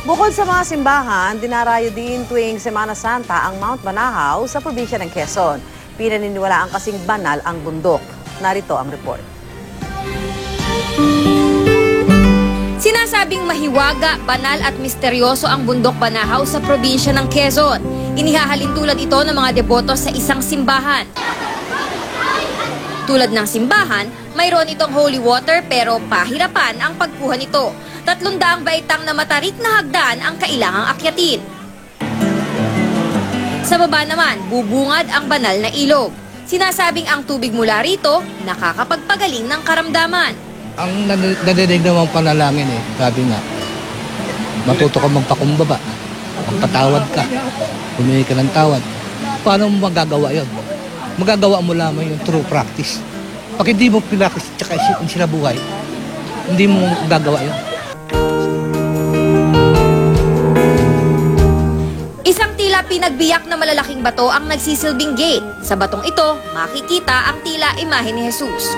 Bukod sa mga simbahan, dinarayo din tuwing Semana Santa ang Mount Banahaw sa probinsya ng Quezon. Pinaniniwalaan kasing banal ang bundok. Narito ang report. Sinasabing mahiwaga, banal at misteryoso ang bundok Banahaw sa probinsya ng Quezon. Inihahalin tulad ito ng mga deboto sa isang simbahan. Tulad ng simbahan, mayroon itong holy water pero pahirapan ang pagkuha nito. 300 baitang na matarik na hagdan ang kailangang akyatin. Sa baba naman, bubungad ang banal na ilog. Sinasabing ang tubig mula rito nakakapagpagaling ng karamdaman. Ang nadidig naman panalangin sabi nga, matuto ka magpakumbaba, magpatawad ka, humingi ka ng tawad. Paano mo magagawa yun? Magagawa mo lamang yung true practice. Pag hindi mo pinakis at isipin sila buhay, hindi mo magagawa yun. Isang tila pinagbiyak na malalaking bato ang nagsisilbing gate. Sa batong ito, makikita ang tila imahe ni Jesus.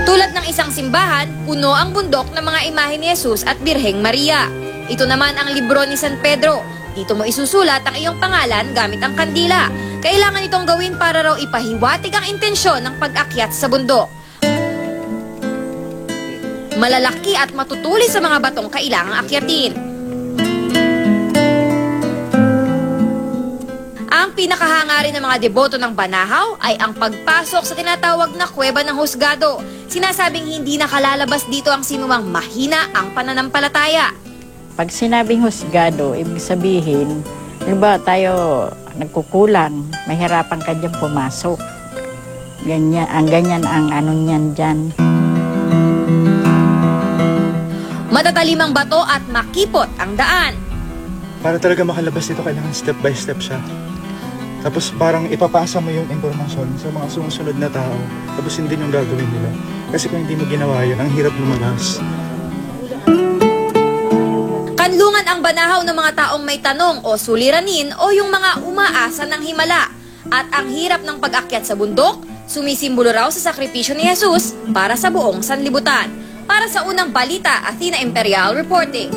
Tulad ng isang simbahan, puno ang bundok ng mga imahe ni Jesus at Birheng Maria. Ito naman ang libro ni San Pedro. Dito mo isusulat ang iyong pangalan gamit ang kandila. Kailangan itong gawin para raw ipahiwatig ang intensyon ng pag-akyat sa bundok. Malalaki at matutulis sa mga batong kailangang akyatin. Ang pinakahangarin ng mga deboto ng Banahaw ay ang pagpasok sa tinatawag na Kuweba ng Husgado. Sinasabing hindi nakalalabas dito ang sinumang mahina ang pananampalataya. Pag sinabing husgado, ibig sabihin, halimbawa tayo nagkukulang, mahirapan ka dyan pumasok. Ganyan ang ano niyan dyan. Matatalim ang bato at makipot ang daan. Para talaga makalabas dito, kailangan step by step siya. Tapos parang ipapasa mo yung impormasyon sa mga sumusunod na tao. Tapos hindi yung gagawin nila. Kasi kung hindi mo ginawa yun, ang hirap lumabas. Kanlungan ang Banahaw ng mga taong may tanong o suliranin o yung mga umaasa ng himala. At ang hirap ng pag-akyat sa bundok, sumisimbolo raw sa sakripisyo ni Jesus para sa buong sanlibutan. Para sa unang balita, Athena Imperial reporting.